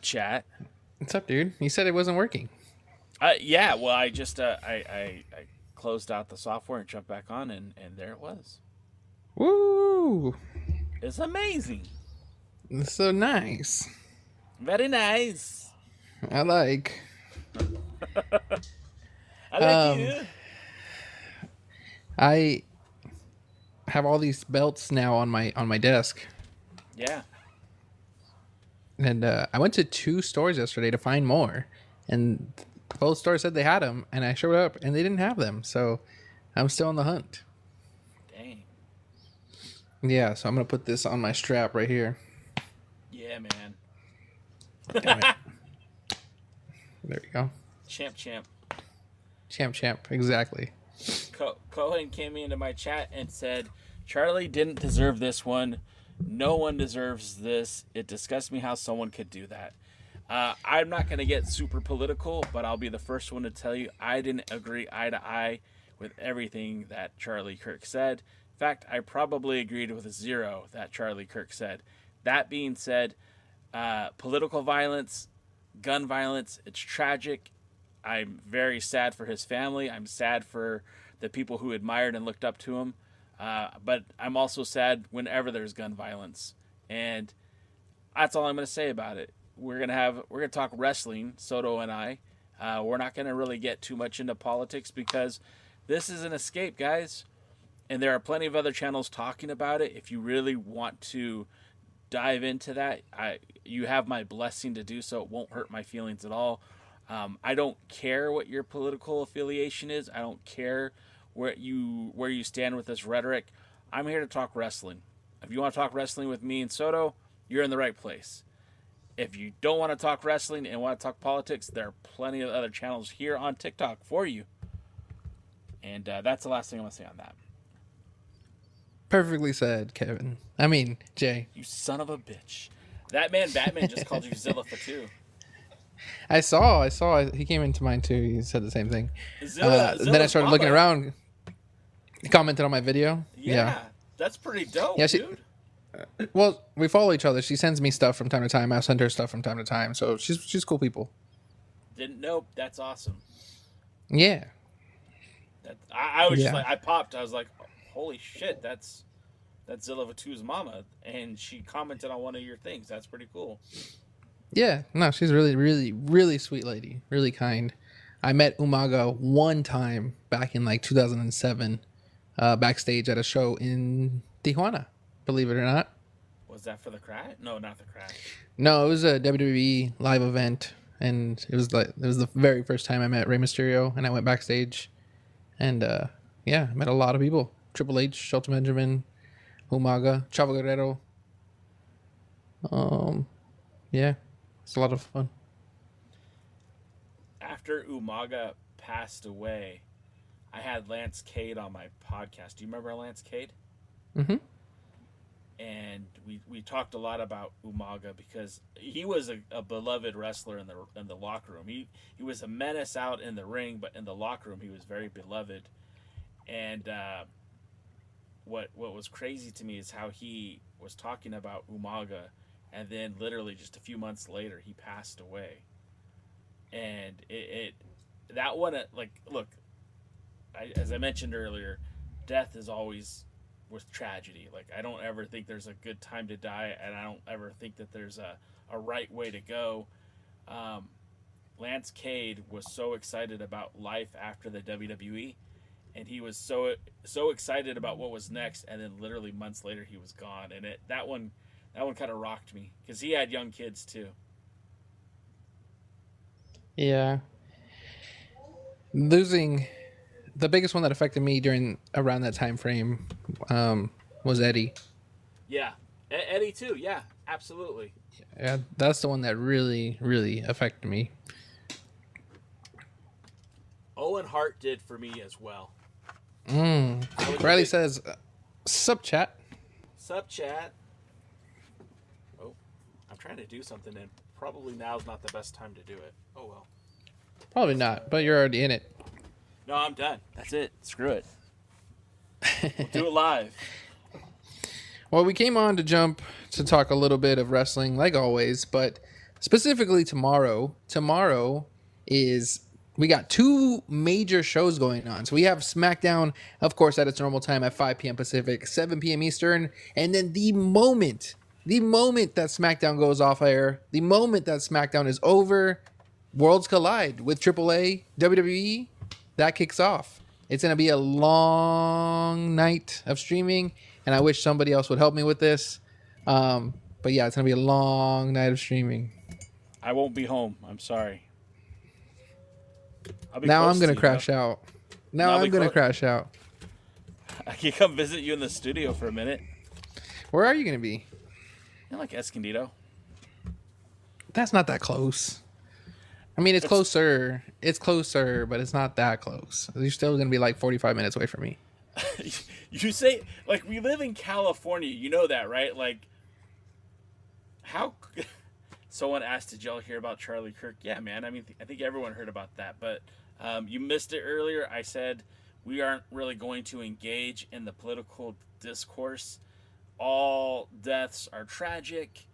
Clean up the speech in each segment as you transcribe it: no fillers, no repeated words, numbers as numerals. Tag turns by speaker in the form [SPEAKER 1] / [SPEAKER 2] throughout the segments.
[SPEAKER 1] Chat.
[SPEAKER 2] What's up, dude? You said it wasn't working.
[SPEAKER 1] Yeah, well, I just I closed out the software and jumped back on, and there it was.
[SPEAKER 2] Woo!
[SPEAKER 1] It's amazing.
[SPEAKER 2] It's so nice.
[SPEAKER 1] Very nice.
[SPEAKER 2] I like.
[SPEAKER 1] I like you.
[SPEAKER 2] I have all these belts now on my desk.
[SPEAKER 1] Yeah.
[SPEAKER 2] And I went to 2 stores yesterday to find more, and both stores said they had them, and I showed up and they didn't have them, so I'm still on the hunt.
[SPEAKER 1] Dang.
[SPEAKER 2] Yeah, so I'm gonna put this on my strap right here.
[SPEAKER 1] Yeah, man.
[SPEAKER 2] Damn it. There you go.
[SPEAKER 1] Champ.
[SPEAKER 2] Champ. Exactly.
[SPEAKER 1] Cohen came into my chat and said, Charlie didn't deserve this one. No one deserves this. It disgusts me how someone could do that. I'm not going to get super political, but I'll be the first one to tell you I didn't agree eye to eye with everything that Charlie Kirk said. In fact, I probably agreed with 0 that Charlie Kirk said. That being said, political violence, gun violence, it's tragic. I'm very sad for his family. I'm sad for the people who admired and looked up to him. But I'm also sad whenever there's gun violence. And that's all I'm going to say about it. We're going to talk wrestling, Soto and I. We're not going to really get too much into politics because this is an escape, guys. And there are plenty of other channels talking about it. If you really want to dive into that, you have my blessing to do so. It won't hurt my feelings at all. I don't care what your political affiliation is. I don't care where you stand with this rhetoric. I'm here to talk wrestling. If you want to talk wrestling with me and Soto, you're in the right place. If you don't want to talk wrestling and want to talk politics, there are plenty of other channels here on TikTok for you. And that's the last thing I'm going to say on that.
[SPEAKER 2] Perfectly said, Kevin. I mean, Jay.
[SPEAKER 1] You son of a bitch. That man, Batman, just called you Zilla Fatu.
[SPEAKER 2] I saw. He came into mine too. He said the same thing. Then I started looking around. He commented on my video. Yeah.
[SPEAKER 1] That's pretty dope, dude.
[SPEAKER 2] Well, we follow each other. She sends me stuff from time to time. I send her stuff from time to time. So she's cool people.
[SPEAKER 1] Didn't know. That's awesome.
[SPEAKER 2] Yeah.
[SPEAKER 1] I was just like, I popped. I was like, holy shit, that's Zilla Fatu's mama. And she commented on one of your things. That's pretty cool.
[SPEAKER 2] Yeah, no, she's really, really, really sweet lady. Really kind. I met Umaga one time back in like 2007, backstage at a show in Tijuana. Believe it or not.
[SPEAKER 1] Was that for the crash? No, not the crash.
[SPEAKER 2] No, it was a WWE live event, and it was the very first time I met Rey Mysterio, and I went backstage, and yeah, I met a lot of people. Triple H, Shelton Benjamin, Umaga, Chavo Guerrero. Yeah. It's a lot of fun.
[SPEAKER 1] After Umaga passed away, I had Lance Cade on my podcast. Do you remember Lance Cade?
[SPEAKER 2] Mm-hmm.
[SPEAKER 1] And we talked a lot about Umaga because he was a beloved wrestler in the locker room. He was a menace out in the ring, but in the locker room he was very beloved. And what was crazy to me is how he was talking about Umaga. And then literally just a few months later, he passed away. And that one, like, look, as I mentioned earlier, death is always with tragedy. Like, I don't ever think there's a good time to die, and I don't ever think that there's a right way to go. Lance Cade was so excited about life after the WWE, and he was so excited about what was next, and then literally months later, he was gone. And that one kind of rocked me because he had young kids too.
[SPEAKER 2] Yeah. Losing the biggest one that affected me around that time frame was Eddie.
[SPEAKER 1] Yeah. Eddie too. Yeah, absolutely.
[SPEAKER 2] Yeah, that's the one that really, really affected me.
[SPEAKER 1] Owen Hart did for me as well.
[SPEAKER 2] Riley says, sup chat.
[SPEAKER 1] Sup chat. I'm trying to do something, and probably now's not the best time to do it. Oh, well.
[SPEAKER 2] Probably not, but you're already in it.
[SPEAKER 1] No, I'm done. That's it. Screw it. We'll do it live.
[SPEAKER 2] Well, we came on to talk a little bit of wrestling, like always, but specifically tomorrow. Tomorrow is we got two major shows going on. So we have SmackDown, of course, at its normal time at 5 p.m. Pacific, 7 p.m. Eastern, and then the moment that SmackDown goes off air, the moment that SmackDown is over, worlds collide with AAA, WWE. That kicks off. It's going to be a long night of streaming, and I wish somebody else would help me with this. But yeah, it's going to be a long night of streaming.
[SPEAKER 1] I won't be home. I'm sorry.
[SPEAKER 2] Now I'm going to crash out. Now I'm going to crash out.
[SPEAKER 1] I can come visit you in the studio for a minute.
[SPEAKER 2] Where are you going to be?
[SPEAKER 1] In like Escondido.
[SPEAKER 2] That's not that close. I mean, it's closer. It's closer, but it's not that close. You're still going to be like 45 minutes away from me.
[SPEAKER 1] You say, like, we live in California. You know that, right? Like, how... Someone asked, did y'all hear about Charlie Kirk? Yeah, man. I mean, I think everyone heard about that. But you missed it earlier. I said we aren't really going to engage in the political discourse. All deaths are tragic.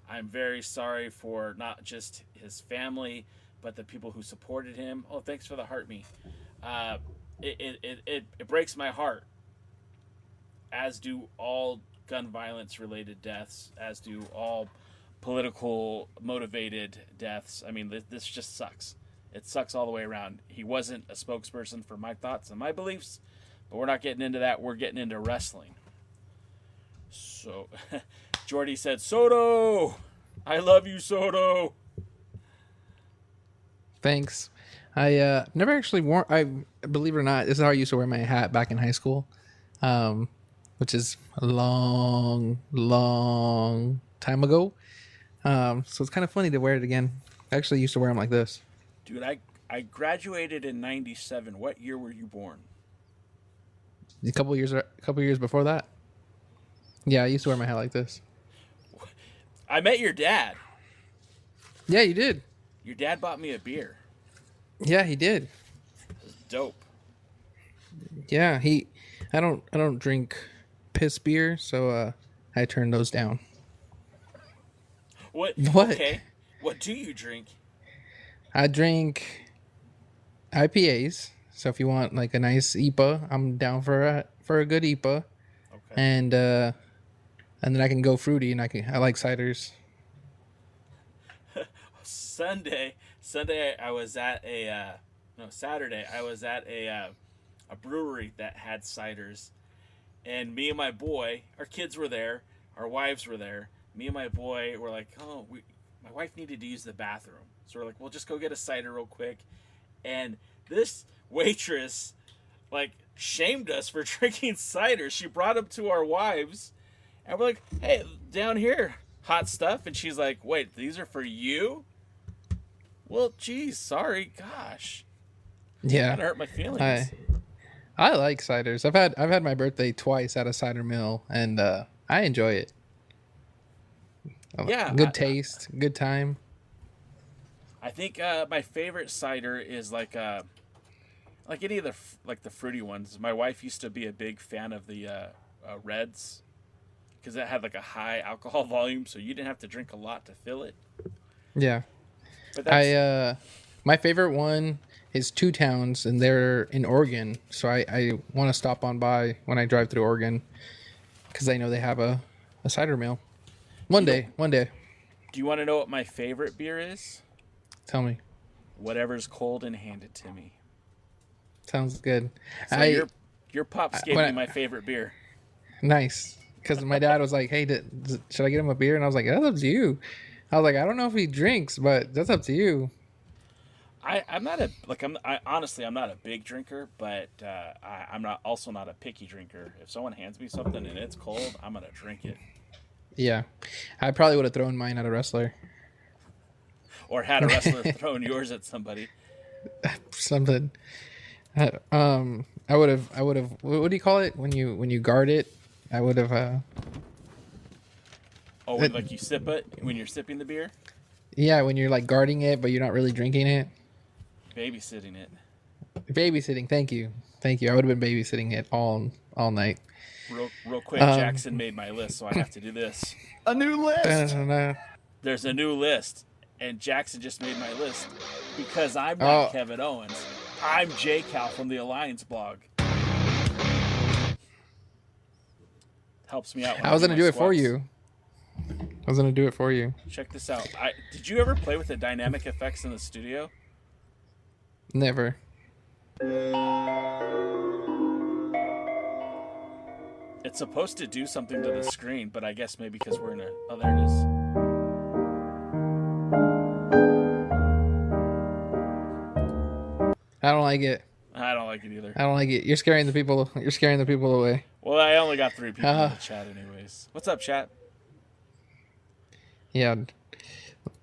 [SPEAKER 1] I'm very sorry for not just his family, but the people who supported him. Oh, thanks for the heart me. It breaks my heart, as do all gun violence related deaths, as do all political motivated deaths. I mean, this just sucks. It sucks all the way around. He wasn't a spokesperson for my thoughts and my beliefs, but we're not getting into that. We're getting into wrestling. So, Jordy said, Soto! I love you, Soto!
[SPEAKER 2] Thanks. I never actually worn, I believe it or not, this is how I used to wear my hat back in high school, which is a long time ago. So it's kind of funny to wear it again. I actually used to wear them like this.
[SPEAKER 1] Dude, I graduated in 97. What year were you born?
[SPEAKER 2] A couple years before that. Yeah, I used to wear my hat like this.
[SPEAKER 1] I met your dad.
[SPEAKER 2] Yeah, you did.
[SPEAKER 1] Your dad bought me a beer.
[SPEAKER 2] Yeah, he did.
[SPEAKER 1] It was dope.
[SPEAKER 2] Yeah, I don't drink piss beer, so I turned those down.
[SPEAKER 1] What? Okay. What do you drink?
[SPEAKER 2] I drink IPAs. So if you want like a nice IPA, I'm down for a good IPA. Okay. And then I can go fruity, and I like ciders.
[SPEAKER 1] Saturday I was at a brewery that had ciders, and me and my boy, our kids were there, our wives were there. Me and my boy were like, my wife needed to use the bathroom, so we're like, we'll just go get a cider real quick. And this waitress like shamed us for drinking cider. She brought them to our wives, and we're like, hey, down here, hot stuff. And she's like, wait, these are for you? Well, geez, sorry, gosh.
[SPEAKER 2] Yeah,
[SPEAKER 1] that hurt my feelings.
[SPEAKER 2] I like ciders. I've had my birthday twice at a cider mill, and I enjoy it.
[SPEAKER 1] Yeah,
[SPEAKER 2] good taste, good time.
[SPEAKER 1] I think my favorite cider is like any of the fruity ones. My wife used to be a big fan of the Reds, because it had like a high alcohol volume, so you didn't have to drink a lot to fill it.
[SPEAKER 2] Yeah. But my favorite one is Two Towns, and they're in Oregon. So I want to stop on by when I drive through Oregon, because I know they have a cider mill. One day.
[SPEAKER 1] Do you want to know what my favorite beer is?
[SPEAKER 2] Tell me.
[SPEAKER 1] Whatever's cold and hand it to me.
[SPEAKER 2] Sounds good.
[SPEAKER 1] So your pops gave me my favorite beer.
[SPEAKER 2] Nice. Because my dad was like, hey, should I get him a beer? And I was like, that's up to you. I was like, I don't know if he drinks, but that's up to you.
[SPEAKER 1] I'm honestly, I'm not a big drinker, but I'm not a picky drinker. If someone hands me something and it's cold, I'm going to drink it.
[SPEAKER 2] Yeah. I probably would have thrown mine at a wrestler.
[SPEAKER 1] Or had a wrestler throwing yours at somebody.
[SPEAKER 2] Something. I would have, what do you call it? When you guard it, I would have,
[SPEAKER 1] like you sip it when you're sipping the beer?
[SPEAKER 2] Yeah, when you're like guarding it, but you're not really drinking it.
[SPEAKER 1] Babysitting it.
[SPEAKER 2] Babysitting. Thank you. I would have been babysitting it all night.
[SPEAKER 1] Real quick, Jackson made my list, so I have to do this.
[SPEAKER 3] A new list.
[SPEAKER 1] There's a new list, and Jackson just made my list because I'm not Kevin Owens. I'm J Cal from the Alliance blog. Helps me out.
[SPEAKER 2] I was gonna do it for you.
[SPEAKER 1] Check this out. Did you ever play with the dynamic effects in the studio?
[SPEAKER 2] Never.
[SPEAKER 1] It's supposed to do something to the screen, but I guess maybe because we're in a... Oh, there it is.
[SPEAKER 2] I don't like it.
[SPEAKER 1] I don't like it either.
[SPEAKER 2] I don't like it. You're scaring the people away.
[SPEAKER 1] Well, I only got 3 people in the chat anyways. What's up, chat?
[SPEAKER 2] Yeah.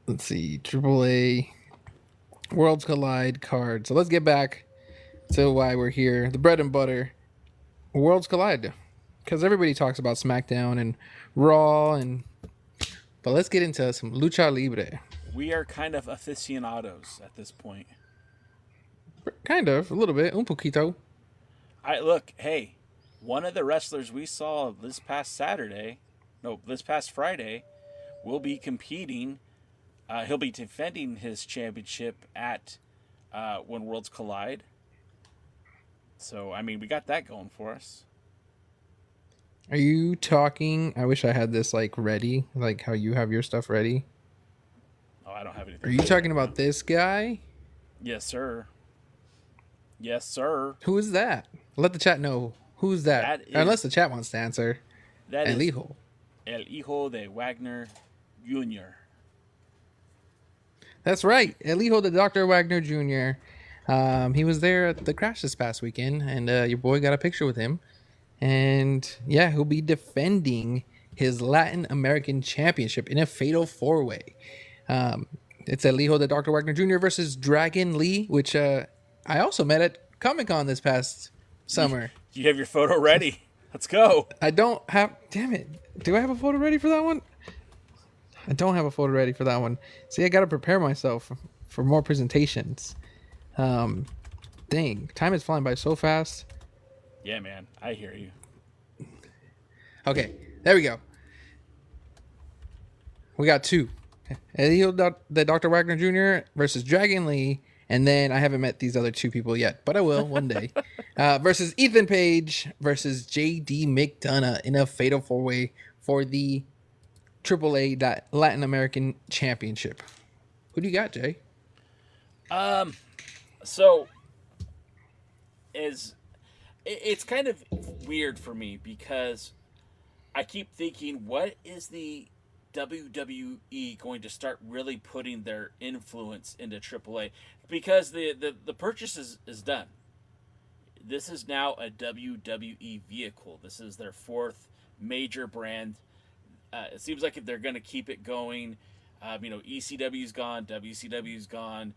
[SPEAKER 2] Let's see. AAA Worlds Collide card. So let's get back to why we're here. The bread and butter. Worlds Collide. Because everybody talks about SmackDown and Raw, but let's get into some Lucha Libre.
[SPEAKER 1] We are kind of aficionados at this point.
[SPEAKER 2] Kind of, a little bit, un poquito.
[SPEAKER 1] Hey, one of the wrestlers we saw this past Friday, will be competing. He'll be defending his championship at when Worlds Collide. So, I mean, we got that going for us.
[SPEAKER 2] Are you talking? I wish I had this ready, like how you have your stuff ready.
[SPEAKER 1] Oh, I don't have anything.
[SPEAKER 2] Are you talking about this guy?
[SPEAKER 1] Yes, sir. Yes, sir.
[SPEAKER 2] Who is that? Let the chat know who's that. Unless the chat wants to answer.
[SPEAKER 1] That is El Hijo de Wagner Jr.
[SPEAKER 2] That's right. El Hijo de Dr. Wagner Jr. He was there at the Crash this past weekend, and your boy got a picture with him. And yeah, he'll be defending his Latin American Championship in a fatal 4-way. It's El Hijo de Dr. Wagner Jr. versus Dragon Lee, which I also met at Comic-Con this past summer.
[SPEAKER 1] You have your photo ready. Let's go.
[SPEAKER 2] I don't have... Damn it. Do I have a photo ready for that one? I don't have a photo ready for that one. See, I got to prepare myself for more presentations. Dang. Time is flying by so fast.
[SPEAKER 1] Yeah, man. I hear you.
[SPEAKER 2] Okay. There we go. We got 2. El Hijo de Dr. Wagner Jr. versus Dragon Lee. And then I haven't met these other 2 people yet, but I will one day. Versus Ethan Page versus JD McDonagh in a fatal 4-way for the AAA Latin American Championship. Who do you got, Jay?
[SPEAKER 1] So it's kind of weird for me because I keep thinking, what is the WWE going to start really putting their influence into AAA? Because the purchase is done. This is now a WWE vehicle. This is their 4th major brand. It seems like if they're going to keep it going, ECW's gone, WCW's gone,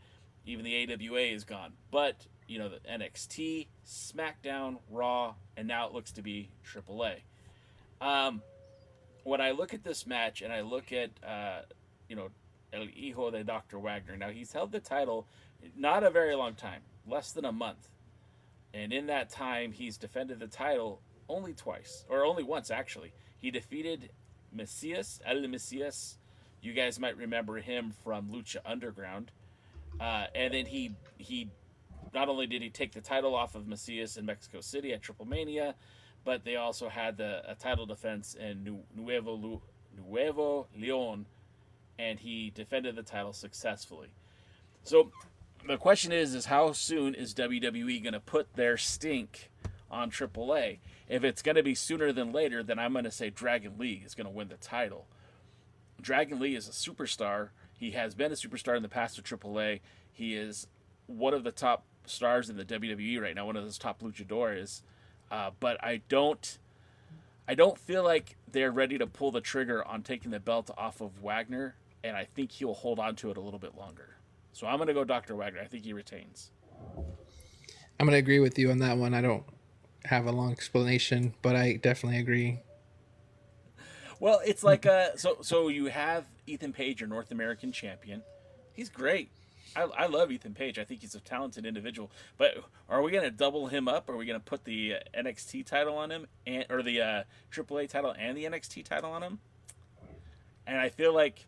[SPEAKER 1] even the AWA is gone. But, the NXT, SmackDown, Raw, and now it looks to be AAA. When I look at this match and I look at, El Hijo de Dr. Wagner, now he's held the title not a very long time, less than a month. And in that time, he's defended the title only once, actually. He defeated El Messias. You guys might remember him from Lucha Underground. And then he not only did he take the title off of Messias in Mexico City at Triple Mania, but they also had a title defense in Nuevo Leon, and he defended the title successfully. So the question is how soon is WWE going to put their stink on AAA? If it's going to be sooner than later, then I'm going to say Dragon Lee is going to win the title. Dragon Lee is a superstar. He has been a superstar in the past of AAA. He is one of the top stars in the WWE right now, one of those top luchadores. But I don't feel like they're ready to pull the trigger on taking the belt off of Wagner, and I think he'll hold on to it a little bit longer. So I'm going to go Dr. Wagner. I think he retains.
[SPEAKER 2] I'm going to agree with you on that one. I don't have a long explanation, but I definitely agree.
[SPEAKER 1] Well, it's like so you have Ethan Page, your North American champion. He's great. I love Ethan Page. I think he's a talented individual. But are we going to double him up? Are we going to put the NXT title on him, or the AAA title and the NXT title on him? And I feel like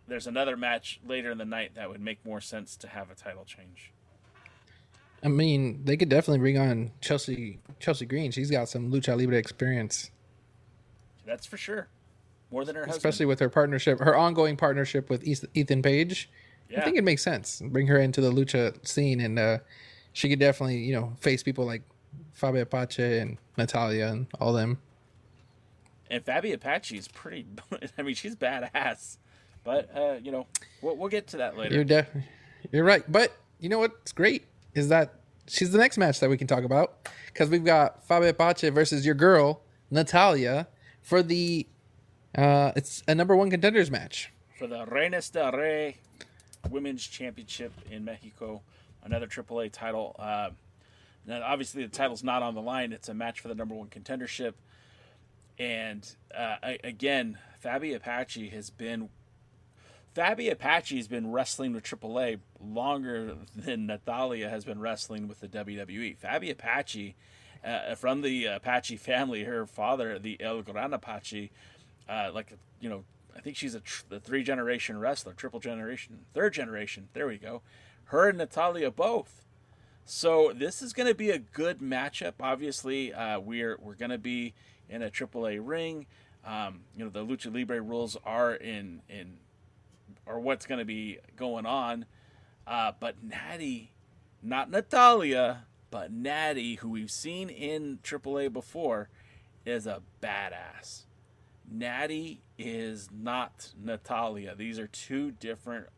[SPEAKER 1] there's another match later in the night that would make more sense to have a title change.
[SPEAKER 2] I mean, they could definitely bring on Chelsea Green. She's got some lucha libre experience.
[SPEAKER 1] That's for sure. More than her husband.
[SPEAKER 2] Especially with her ongoing partnership with Ethan Page. Yeah. I think it makes sense. Bring her into the lucha scene, and she could definitely, face people like Fabi Apache and Natalia and all them.
[SPEAKER 1] And Fabi Apache is pretty. I mean, she's badass. But we'll get to that later.
[SPEAKER 2] You're right. But you know what's great is that she's the next match that we can talk about, because we've got Fabi Apache versus your girl Natalia for the it's a number 1 contenders match
[SPEAKER 1] for the Reinas del Rey Women's Championship in Mexico, another AAA title. Now, obviously, the title's not on the line. It's a match for the number 1 contendership. And again, Fabi Apache has been wrestling with AAA longer than Natalia has been wrestling with the WWE. Fabi Apache, from the Apache family, her father, the El Gran Apache, I think she's a 3-generation wrestler, third generation. There we go. Her and Natalia both. So this is going to be a good matchup. Obviously, we're going to be in a AAA ring. The Lucha Libre rules are or what's going to be going on. But Natty, not Natalia, but Natty, who we've seen in AAA before, is a badass. Natty is not Natalia. These are 2 different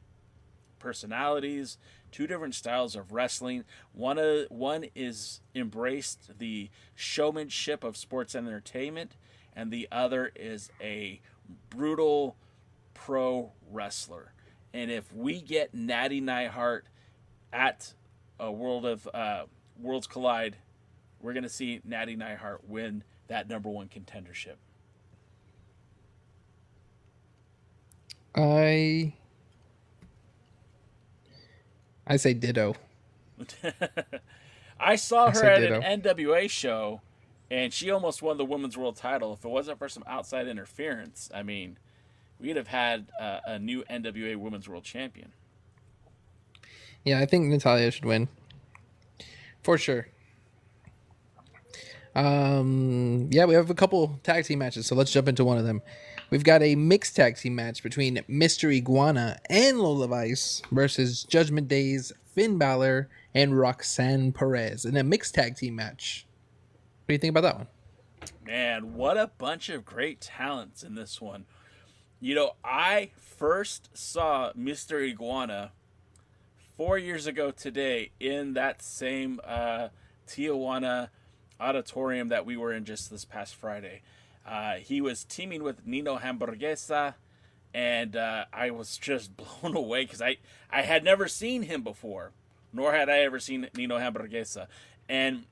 [SPEAKER 1] personalities, 2 different styles of wrestling. One is embraced the showmanship of sports and entertainment, and the other is a brutal pro wrestler. And if we get Natty Neidhart at a Worlds Collide, we're going to see Natty Neidhart win that number 1 contendership.
[SPEAKER 2] I say ditto.
[SPEAKER 1] I saw her at an NWA show, and she almost won the Women's World title. If it wasn't for some outside interference, I mean, we'd have had a new NWA Women's World Champion.
[SPEAKER 2] Yeah, I think Natalia should win. For sure. We have a couple tag team matches, so let's jump into one of them. We've got a mixed tag team match between Mr. Iguana and Lola Vice versus Judgment Day's Finn Balor and Roxanne Perez in a mixed tag team match. What do you think about that one?
[SPEAKER 1] Man, what a bunch of great talents in this one. I first saw Mr. Iguana 4 years ago today in that same Tijuana auditorium that we were in just this past Friday. He was teaming with Nino Hamburguesa, and I was just blown away because I had never seen him before, nor had I ever seen Nino Hamburguesa. And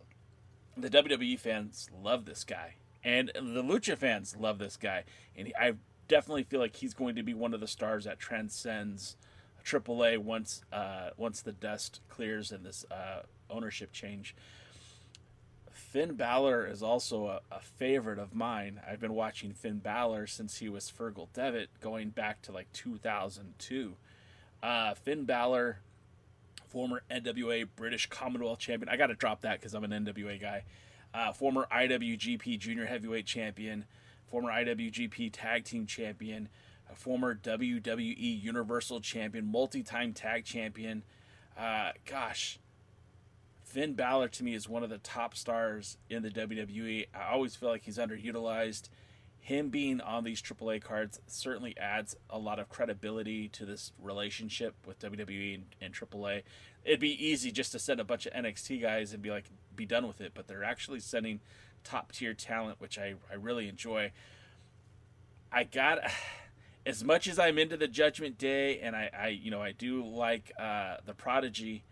[SPEAKER 1] the WWE fans love this guy, and the Lucha fans love this guy. And I definitely feel like he's going to be one of the stars that transcends AAA once the dust clears in this ownership change. Finn Balor is also a favorite of mine. I've been watching Finn Balor since he was Fergal Devitt, going back to like 2002. Finn Balor, former NWA British Commonwealth champion. I got to drop that because I'm an NWA guy. Former IWGP Junior Heavyweight champion. Former IWGP Tag Team champion. Former WWE Universal champion. Multi-time tag champion. Finn Balor to me is one of the top stars in the WWE. I always feel like he's underutilized. Him being on these AAA cards certainly adds a lot of credibility to this relationship with WWE and AAA. It'd be easy just to send a bunch of NXT guys and be done with it, but they're actually sending top tier talent, which I really enjoy. As much as I'm into the Judgment Day, and I do like the Prodigy.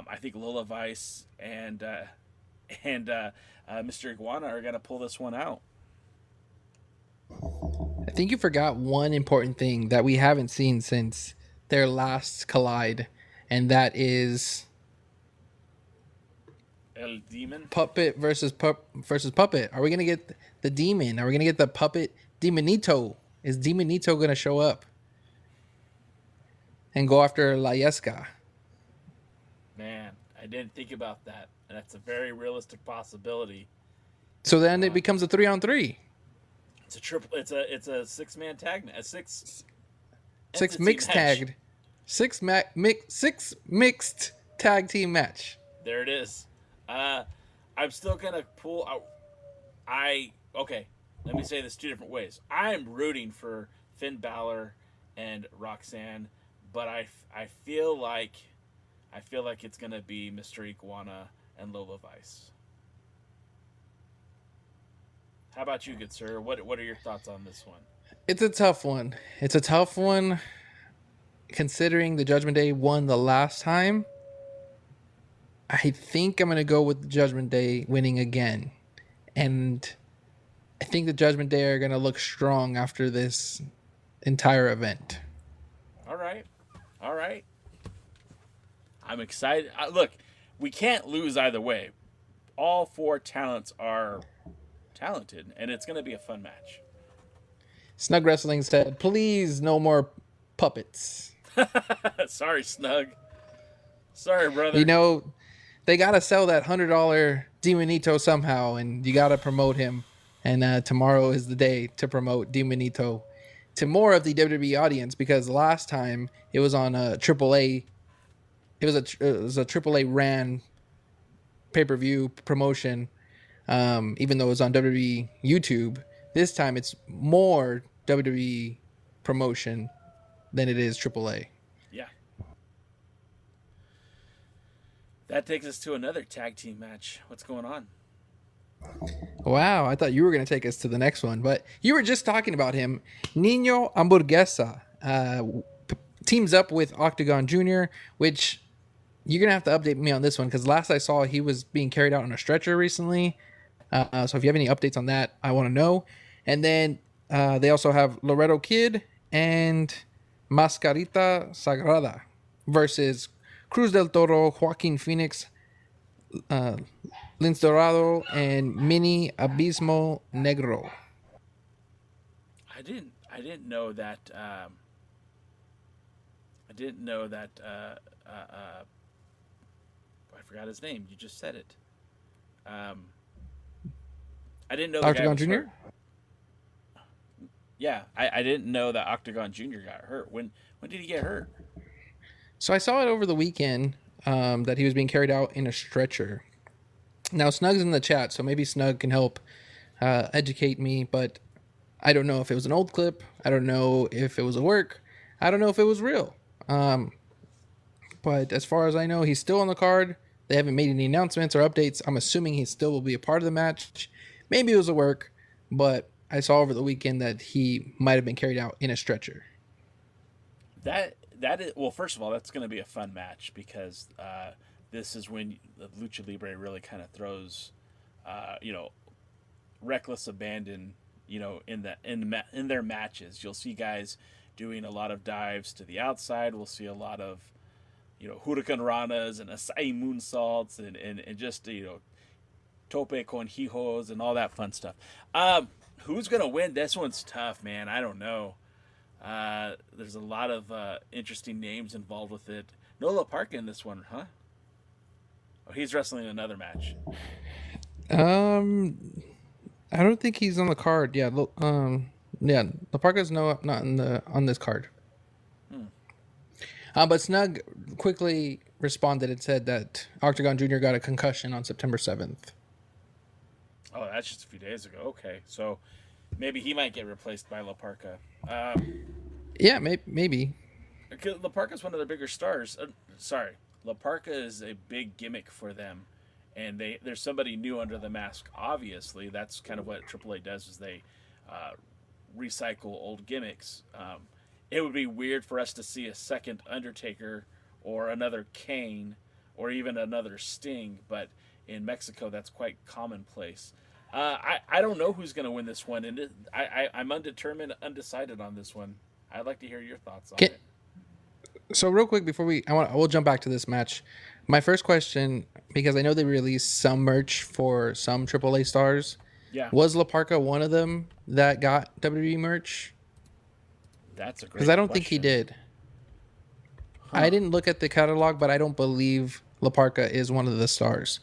[SPEAKER 1] I think Lola Vice and Mr. Iguana are going to pull this one out.
[SPEAKER 2] I think you forgot one important thing that we haven't seen since their last collide, and that is
[SPEAKER 1] El Demon?
[SPEAKER 2] Puppet versus Puppet. Are we going to get the Demon? Are we going to get the Puppet Demonito? Is Demonito going to show up? and go after La Yesca.
[SPEAKER 1] Man, I didn't think about that. And that's a very realistic possibility.
[SPEAKER 2] So then it becomes a 3-on-3.
[SPEAKER 1] It's a triple. It's a 6-man tag match.
[SPEAKER 2] Six mixed tagged. Six mixed tag team match.
[SPEAKER 1] There it is. I'm still gonna pull out. Okay. Let me say this 2 different ways. I'm rooting for Finn Balor and Roxanne, but I feel like it's gonna be Mr. Iguana and Lola Vice. How about you, good sir? What are your thoughts on this one?
[SPEAKER 2] It's a tough one. Considering the Judgment Day won the last time, I think I'm going to go with the Judgment Day winning again. And I think the Judgment Day are going to look strong after this entire event.
[SPEAKER 1] All right. I'm excited. Look, we can't lose either way. All 4 talents are talented, and it's going to be a fun match.
[SPEAKER 2] Snug Wrestling said, please, no more puppets.
[SPEAKER 1] Sorry, Snug. Sorry, brother.
[SPEAKER 2] You know, they got to sell that $100 Demonito somehow, and you got to promote him. And tomorrow is the day to promote Demonito to more of the WWE audience, because last time it was on AAA. It was a AAA ran pay-per-view promotion, even though it was on WWE YouTube. This time it's more WWE promotion than it is AAA.
[SPEAKER 1] Yeah. That takes us to another tag team match. What's going on?
[SPEAKER 2] Wow, I thought you were going to take us to the next one, but you were just talking about him. Nino Hamburguesa teams up with Octagon Jr., which you're going to have to update me on this one, because last I saw he was being carried out on a stretcher recently. So if you have any updates on that, I want to know. And then they also have Laredo Kid and Mascarita Sagrada versus Cruz del Toro, Joaquin Phoenix, Lince Dorado, and Mini Abismo Negro.
[SPEAKER 1] I didn't know that. I forgot his name. You just said it. I didn't know
[SPEAKER 2] Octagon Jr.?
[SPEAKER 1] Hurt. Yeah, I didn't know that Octagon Jr. got hurt. When did he get hurt?
[SPEAKER 2] So I saw it over the weekend that he was being carried out in a stretcher. Now, Snug's in the chat, so maybe Snug can help educate me, but I don't know if it was an old clip. I don't know if it was a work. I don't know if it was real. But as far as I know, he's still on the card. They haven't made any announcements or updates. I'm assuming he still will be a part of the match. Maybe it was a work, but I saw over the weekend that he might have been carried out in a stretcher.
[SPEAKER 1] That is, well, first of all, that's going to be a fun match, because this is when the Lucha Libre really kind of throws, reckless abandon, in their matches. You'll see guys doing a lot of dives to the outside. We'll see a lot of, Hurricane Ranas and Acai moonsaults and just, tope con hijos and all that fun stuff. Who's going to win? This one's tough, man. I don't know. There's a lot of interesting names involved with it. Nola Parka in this one, huh? Oh, he's wrestling in another match.
[SPEAKER 2] I don't think he's on the card. Yeah, La Parka's not on this card. But Snug quickly responded and said that Octagon Jr. got a concussion on September 7th.
[SPEAKER 1] Oh, that's just a few days ago. Okay, so maybe he might get replaced by La Parka.
[SPEAKER 2] Yeah, maybe.
[SPEAKER 1] La Parka's one of their bigger stars. La Parka is a big gimmick for them, and there's somebody new under the mask. Obviously, that's kind of what AAA does, is they recycle old gimmicks. It would be weird for us to see a second Undertaker or another Kane or even another Sting, but in Mexico that's quite commonplace. I don't know who's going to win this one, and I'm undecided on this one. I'd like to hear your thoughts on it.
[SPEAKER 2] So real quick before we'll jump back to this match. My first question, because I know they released some merch for some AAA stars.
[SPEAKER 1] Yeah.
[SPEAKER 2] Was La Parka one of them that got WWE merch?
[SPEAKER 1] That's a great question.
[SPEAKER 2] Because I don't think he did. I didn't look at the catalog, but I don't believe La Parca is one of the stars.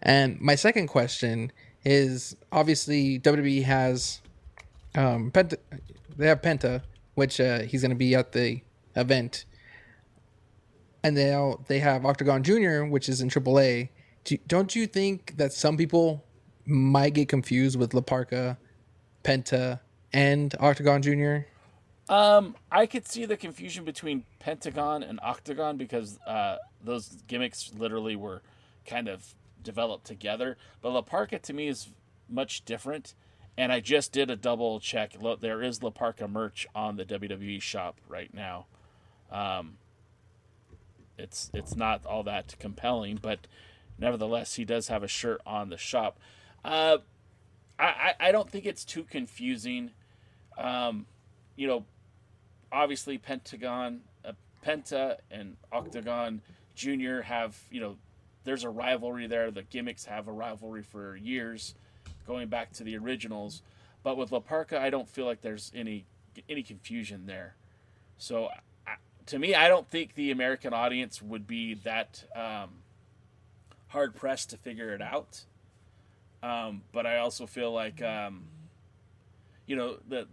[SPEAKER 2] And my second question is, obviously WWE has Penta. They have Penta, which he's going to be at the event, and they have Octagon Junior, which is in AAA. Don't you think that some people might get confused with La Parca, Penta, and Octagon Junior?
[SPEAKER 1] I could see the confusion between Pentagon and Octagon because those gimmicks literally were kind of developed together. But La Parca to me is much different. And I just did a double check. There is La Parca merch on the WWE shop right now. It's not all that compelling, but nevertheless, he does have a shirt on the shop. I don't think it's too confusing. Obviously Penta and Octagon Junior have, there's a rivalry there. The gimmicks have a rivalry for years, going back to the originals. But with La Parca, I don't feel like there's any confusion there. So to me, I don't think the American audience would be that hard pressed to figure it out. But I also feel like the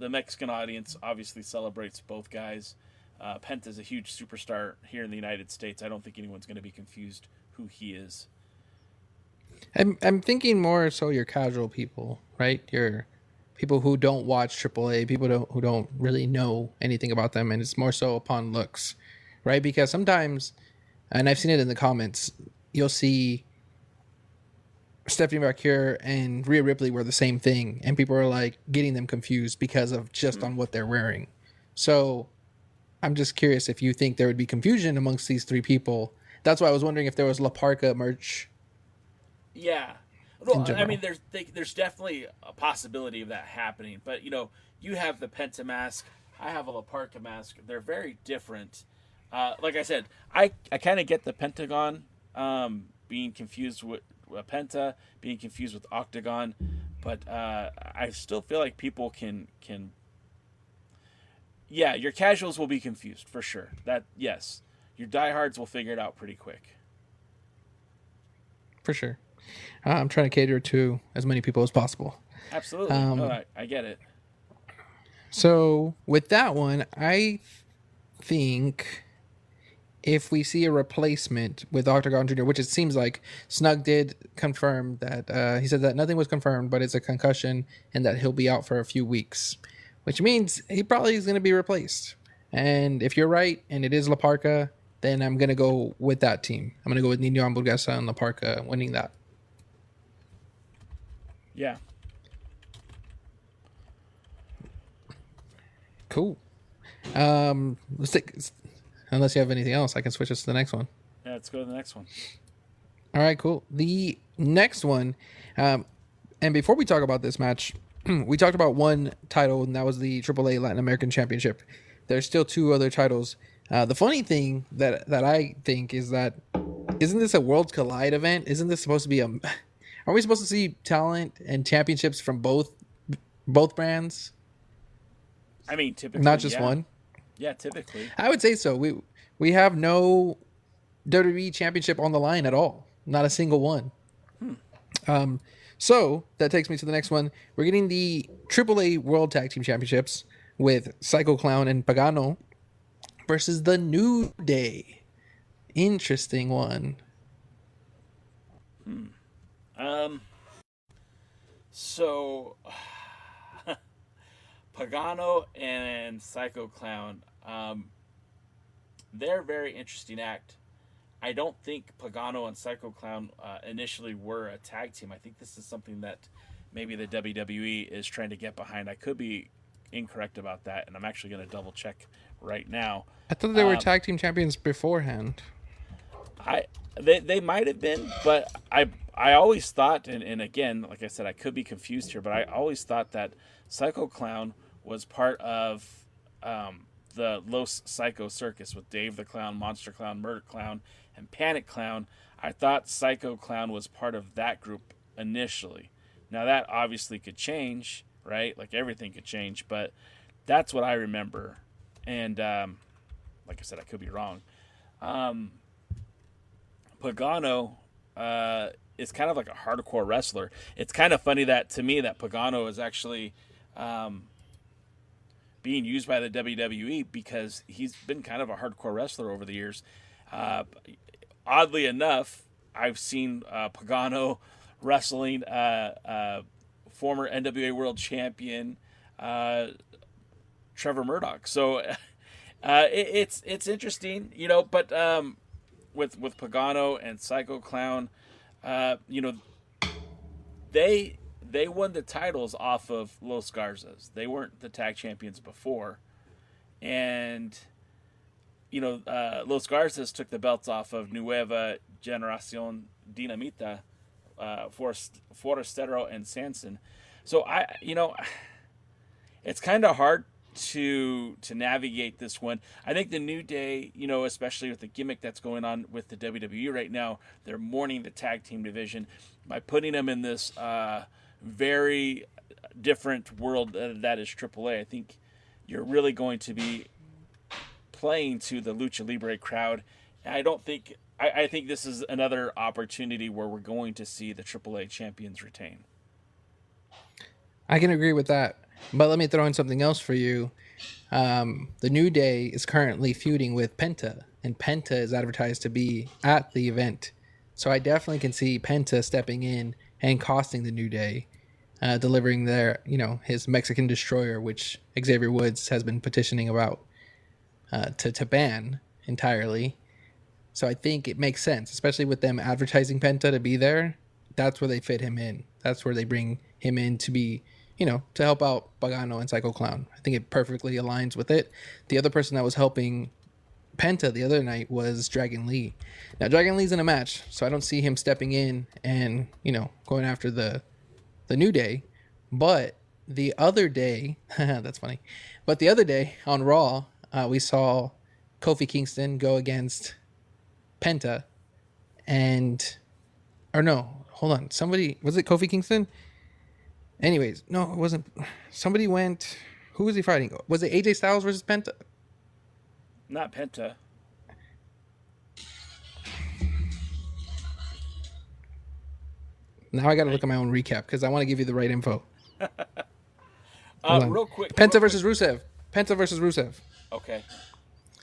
[SPEAKER 1] Mexican audience obviously celebrates both guys. Penta's a huge superstar here in the United States. I don't think anyone's going to be confused who he is.
[SPEAKER 2] I'm thinking more so your casual people, right? Your people who don't watch AAA, who don't really know anything about them, and it's more so upon looks, right? Because sometimes, and I've seen it in the comments, you'll see Stephanie McMahon and Rhea Ripley were the same thing, and people are like getting them confused because of just on what they're wearing. So I'm just curious if you think there would be confusion amongst these three people. That's why I was wondering if there was La Parca merch.
[SPEAKER 1] Yeah. Well, I mean, there's definitely a possibility of that happening. But, you have the Penta mask. I have a La Parca mask. They're very different. Like I said, I kind of get the Pentagon being confused with Penta, being confused with Octagon. But I still feel like people can... Yeah, your casuals will be confused, for sure. Yes. Your diehards will figure it out pretty quick.
[SPEAKER 2] For sure. I'm trying to cater to as many people as possible.
[SPEAKER 1] Absolutely. I get it.
[SPEAKER 2] So with that one, I think if we see a replacement with Octagon Jr., which it seems like Snug did confirm that he said that nothing was confirmed, but it's a concussion and that he'll be out for a few weeks, which means he probably is going to be replaced. And if you're right and it is La Parca, then I'm going to go with that team. I'm going to go with Nino Hamburguesa and La Parca winning that.
[SPEAKER 1] Yeah.
[SPEAKER 2] Cool. Let's take, unless you have anything else, I can switch us to the next one.
[SPEAKER 1] Yeah, let's go to the next one.
[SPEAKER 2] All right, cool. The next one, and before we talk about this match, we talked about one title, and that was the AAA Latin American Championship. There's still two other titles. The funny thing that I think is that, isn't this a Worlds Collide event? Isn't this supposed to be are we supposed to see talent and championships from both brands?
[SPEAKER 1] I mean, typically,
[SPEAKER 2] not just one.
[SPEAKER 1] Yeah, typically.
[SPEAKER 2] I would say so. We have no WWE championship on the line at all. Not a single one. So that takes me to the next one. We're getting the AAA World Tag Team Championships with Psycho Clown and Pagano versus the New Day. Interesting one.
[SPEAKER 1] So Pagano and Psycho Clown, they're a very interesting act. I don't think Pagano and Psycho Clown initially were a tag team. I think this is something that maybe the WWE is trying to get behind. I could be incorrect about that, and I'm actually going to double check right now.
[SPEAKER 2] I thought they were tag team champions beforehand.
[SPEAKER 1] They might have been, but I always thought, and again, like I said, I could be confused here, but I always thought that Psycho Clown was part of the Los Psycho Circus with Dave the Clown, Monster Clown, Murder Clown, and Panic Clown. I thought Psycho Clown was part of that group initially. Now that obviously could change, right? Like everything could change, but that's what I remember. And like I said, I could be wrong. Pagano is kind of like a hardcore wrestler. It's kind of funny that to me that Pagano is actually being used by the WWE because he's been kind of a hardcore wrestler over the years. Oddly enough, I've seen Pagano wrestling former NWA World Champion Trevor Murdoch. So it's interesting, But with Pagano and Psycho Clown, they won the titles off of Los Garzas. They weren't the tag champions before, and Los Garzas took the belts off of Nueva Generación Dinamita, Forastero and Sanson. So it's kind of hard to navigate this one. I think the New Day, especially with the gimmick that's going on with the WWE right now, they're mourning the tag team division by putting them in this very different world that is AAA. I think you're really going to be playing to the Lucha Libre crowd. I think this is another opportunity where we're going to see the AAA champions retain.
[SPEAKER 2] I can agree with that. But let me throw in something else for you. The New Day is currently feuding with Penta, and Penta is advertised to be at the event. So I definitely can see Penta stepping in and costing the New Day, delivering his Mexican Destroyer, which Xavier Woods has been petitioning about to ban entirely. So I think it makes sense, especially with them advertising Penta to be there. That's where they fit him in. That's where they bring him in to be, to help out Pagano and Psycho Clown. I think it perfectly aligns with it. The other person that was helping Penta the other night was Dragon Lee. Now, Dragon Lee's in a match, so I don't see him stepping in and, going after the New Day. But the other day, that's funny. But the other day on Raw, we saw Kofi Kingston go against Penta hold on. Somebody, was it Kofi Kingston? Anyways, no, it wasn't. Somebody went. Who was he fighting? Was it AJ Styles versus Penta?
[SPEAKER 1] Not Penta.
[SPEAKER 2] Now I got to look at my own recap because I want to give you the right info.
[SPEAKER 1] Real quick.
[SPEAKER 2] Penta versus Rusev. Penta versus Rusev.
[SPEAKER 1] Okay.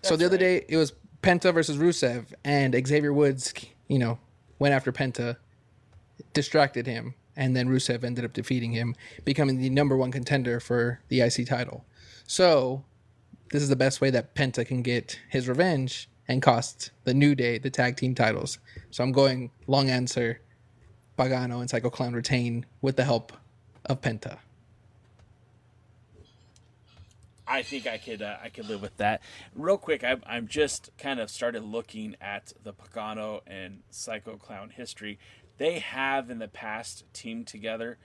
[SPEAKER 2] So the other day it was Penta versus Rusev, and Xavier Woods, went after Penta, distracted him. And then Rusev ended up defeating him, becoming the number one contender for the IC title. So this is the best way that Penta can get his revenge and cost the New Day the tag team titles. So I'm going long answer. Pagano and Psycho Clown retain with the help of Penta.
[SPEAKER 1] I think I could live with that. Real quick, I'm just kind of started looking at the Pagano and Psycho Clown history. They have in the past teamed together,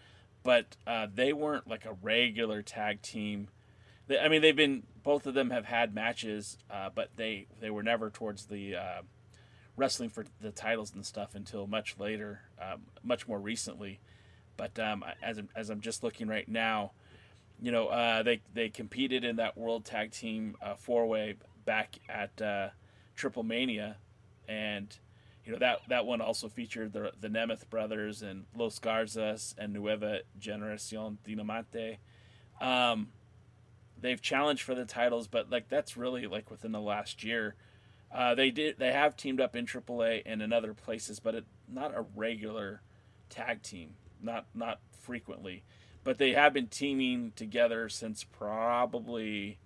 [SPEAKER 1] but they weren't like a regular tag team. They've been, both of them have had matches, but they were never towards the wrestling for the titles and stuff until much later, much more recently. But as I'm just looking right now, they competed in that World Tag Team 4-way back at Triple Mania, and that one also featured the Nemeth brothers and Los Garzas and Nueva Generación Dinamite. They've challenged for the titles, but that's really within the last year. They have teamed up in AAA and in other places, but not a regular tag team, not frequently. But they have been teaming together since probably,